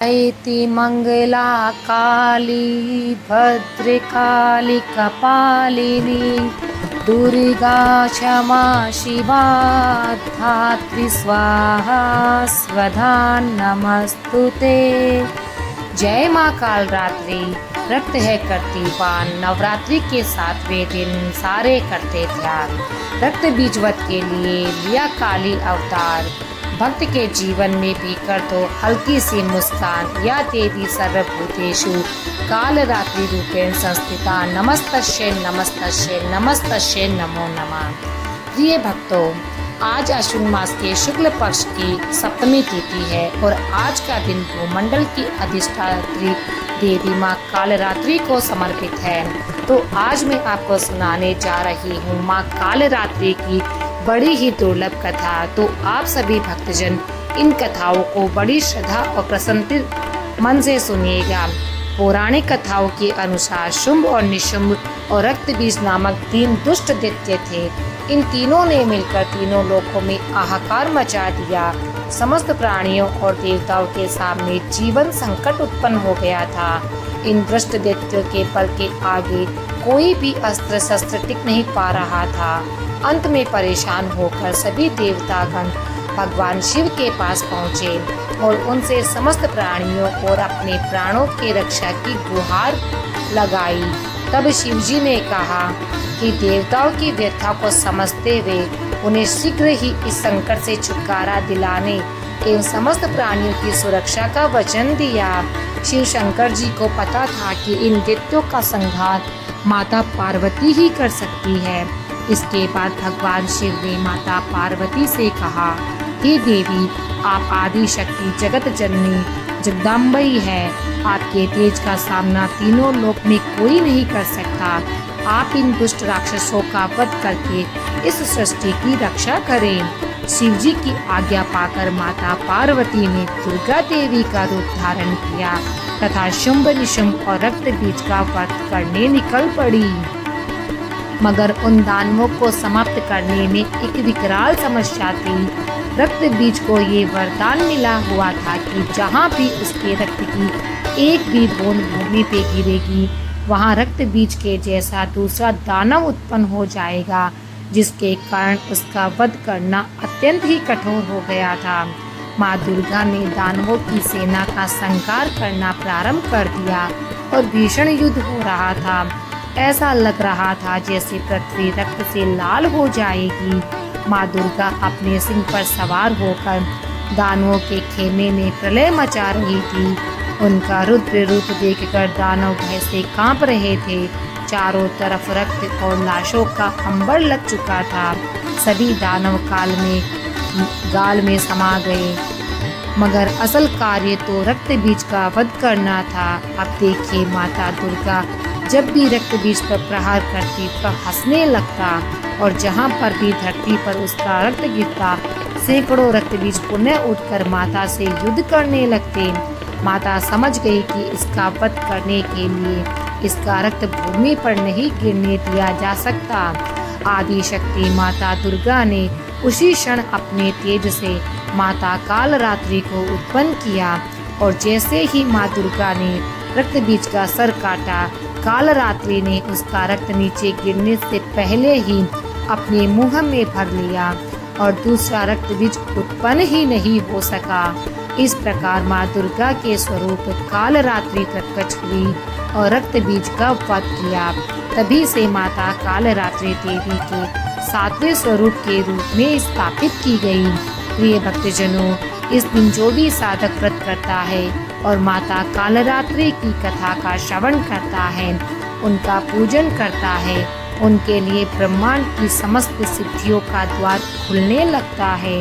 ऐति मंगला काली भद्रकाली कपालिनी दुर्गा क्षमा शिवा धात्री स्वाहा स्वधा नमस्तुते। जय माँ कालरात्रि। रक्त है करती पान, नवरात्रि के 7वें दिन सारे करते ध्यान। रक्त बीजवत के लिए लिया काली अवतार, भक्त के जीवन में भी कर दो हल्की सी मुस्कान। या देवी सर्वभूतेषु कालरात्रि रूपेण संस्थिता, नमस्तस्यै नमस्तस्यै नमस्तस्यै नमो नमः। प्रिय भक्तों, आज अश्विन मास के शुक्ल पक्ष की सप्तमी तिथि है और आज का दिन भूमंडल की अधिष्ठात्री देवी माँ कालरात्रि को समर्पित है। तो आज मैं आपको सुनाने जा रही हूँ माँ कालरात्रि की बड़ी ही दुर्लभ कथा। तो आप सभी भक्तजन इन कथाओं को बड़ी श्रद्धा और प्रसन्नता मन से सुनिएगा। पौराणिक कथाओं के अनुसार शुंभ और निशुंभ और रक्तबीज नामक 3 दुष्ट दैत्य थे। इन तीनों ने मिलकर तीनों लोकों में हाहाकार मचा दिया। समस्त प्राणियों और देवताओं के सामने जीवन संकट उत्पन्न हो गया था। इन दुष्ट दैत्यों के बल के आगे कोई भी अस्त्र शस्त्र टिक नहीं पा रहा था। अंत में परेशान होकर सभी देवतागण भगवान शिव के पास पहुँचे और उनसे समस्त प्राणियों और अपने प्राणों की रक्षा की गुहार लगाई। तब शिव जी ने कहा कि देवताओं की व्यथा को समझते हुए उन्हें शीघ्र ही इस संकट से छुटकारा दिलाने एवं समस्त प्राणियों की सुरक्षा का वचन दिया। शिव शंकर जी को पता था कि इन दैत्यों का संहार माता पार्वती ही कर सकती है। इसके बाद भगवान शिव ने माता पार्वती से कहा, हे देवी, आप आदि शक्ति जगत जननी जगदम्बई है। आपके तेज का सामना तीनों लोक में कोई नहीं कर सकता। आप इन दुष्ट राक्षसों का वध करके इस सृष्टि की रक्षा करें। शिव जी की आज्ञा पाकर माता पार्वती ने दुर्गा देवी का रूप धारण किया तथा शुंभ निशुंभ और रक्त बीज का वध करने निकल पड़ी। मगर उन दानवों को समाप्त करने में एक विकराल समस्या थी। रक्त बीज को ये वरदान मिला हुआ था कि जहाँ भी उसके रक्त की एक भी बूंद भूमि पे गिरेगी, वहाँ रक्त बीज के जैसा दूसरा दानव उत्पन्न हो जाएगा, जिसके कारण उसका वध करना अत्यंत ही कठोर हो गया था। माँ दुर्गा ने दानवों की सेना का संहार करना प्रारंभ कर दिया और भीषण युद्ध हो रहा था। ऐसा लग रहा था जैसे पृथ्वी रक्त से लाल हो जाएगी। माँ दुर्गा अपने सिंह पर सवार होकर दानवों के खेमे में प्रलय मचा रही थी। उनका रुद्र रूप देखकर दानव भय से कांप रहे थे। चारों तरफ रक्त और लाशों का अंबर लग चुका था। सभी दानव गाल में समा गए, मगर असल कार्य तो रक्त बीज का वध करना था। अब देखिए, माता दुर्गा जब भी रक्त बीज पर प्रहार करती तो हंसने लगता और जहाँ पर भी धरती पर उसका रक्त गिरता, सैकड़ों रक्त बीज पुनः उठकर माता से युद्ध करने लगते। माता समझ गई कि इसका वध करने के लिए इसका रक्त भूमि पर नहीं गिरने दिया जा सकता। आदि शक्ति माता दुर्गा ने उसी क्षण अपने तेज से माता कालरात्रि को उत्पन्न किया और जैसे ही माँ दुर्गा ने रक्त बीज का सर काटा, कालरात्रि ने उसका रक्त नीचे गिरने से पहले ही अपने मुंह में भर लिया और दूसरा रक्त बीज उत्पन्न ही नहीं हो सका। इस प्रकार माँ दुर्गा के स्वरूप कालरात्रि प्रकट हुई और रक्त बीज का वध किया। तभी से माता कालरात्रि देवी के 7वें स्वरूप के रूप में स्थापित की गई। प्रिय भक्तजनों, इस दिन जो भी साधक व्रत करता है और माता कालरात्रि की कथा का श्रवण करता है, उनका पूजन करता है, उनके लिए ब्रह्मांड की समस्त सिद्धियों का द्वार खुलने लगता है।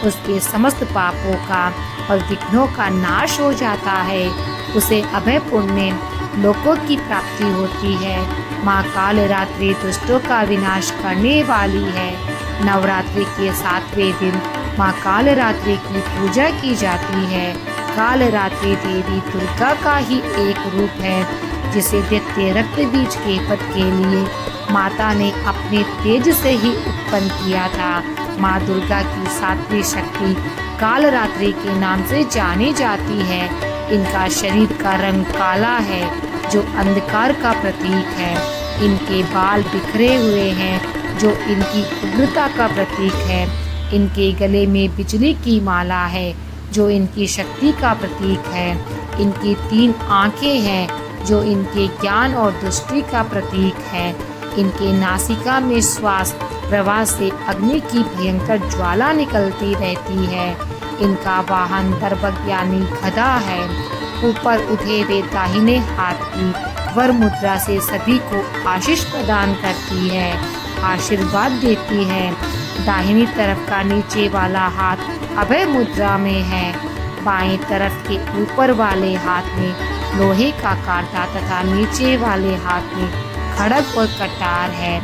उसके समस्त पापों का और विघ्नों का नाश हो जाता है। उसे अभय पुण्य लोकों की प्राप्ति होती है। माँ कालरात्रि दुष्टों का विनाश करने वाली है। नवरात्रि के 7वें दिन माँ कालरात्रि की पूजा की जाती है। कालरात्रि देवी दुर्गा का ही एक रूप है, जिसे दैत्य रक्त बीज के वध के लिए माता ने अपने तेज से ही उत्पन्न किया था। माँ दुर्गा की 7वीं शक्ति कालरात्रि के नाम से जानी जाती है। इनका शरीर का रंग काला है जो अंधकार का प्रतीक है। इनके बाल बिखरे हुए हैं जो इनकी उग्रता का प्रतीक है। इनके गले में बिजली की माला है जो इनकी शक्ति का प्रतीक है। इनकी 3 आँखें हैं जो इनके ज्ञान और दृष्टि का प्रतीक है। इनके नासिका में श्वास प्रवाह से अग्नि की भयंकर ज्वाला निकलती रहती है। इनका वाहन दर्पक यानी गधा है। ऊपर उठे हुए दाहिने हाथ की वर मुद्रा से सभी को आशीष प्रदान करती है, आशीर्वाद देती है। दाहिनी तरफ का नीचे वाला हाथ अभय मुद्रा में है। बाएं तरफ के ऊपर वाले हाथ में लोहे का कांटा तथा नीचे वाले हाथ में खड़ग और कटार है।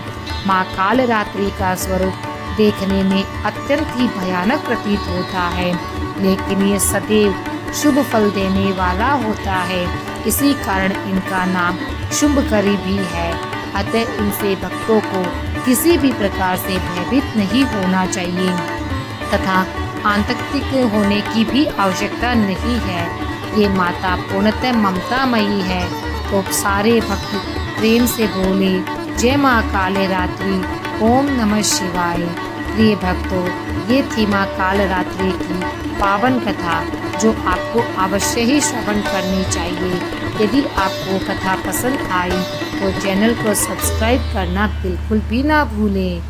माँ कालरात्रि का स्वरूप देखने में अत्यंत ही भयानक प्रतीत होता है, लेकिन ये सदैव शुभ फल देने वाला होता है। इसी कारण इनका नाम शुभकरी भी है। अतः इनसे भक्तों को किसी भी प्रकार से भयभीत नहीं होना चाहिए तथा आतंकित होने की भी आवश्यकता नहीं है। ये माता पूर्णतः ममतामयी है। तो सारे भक्त प्रेम से बोले जय माँ कालरात्रि, ओम नमः शिवाय। प्रिय भक्तों, ये थी माँ कालरात्रि की पावन कथा जो आपको अवश्य ही श्रवण करनी चाहिए। यदि आपको कथा पसंद आई तो चैनल को सब्सक्राइब करना बिल्कुल भी ना भूलें।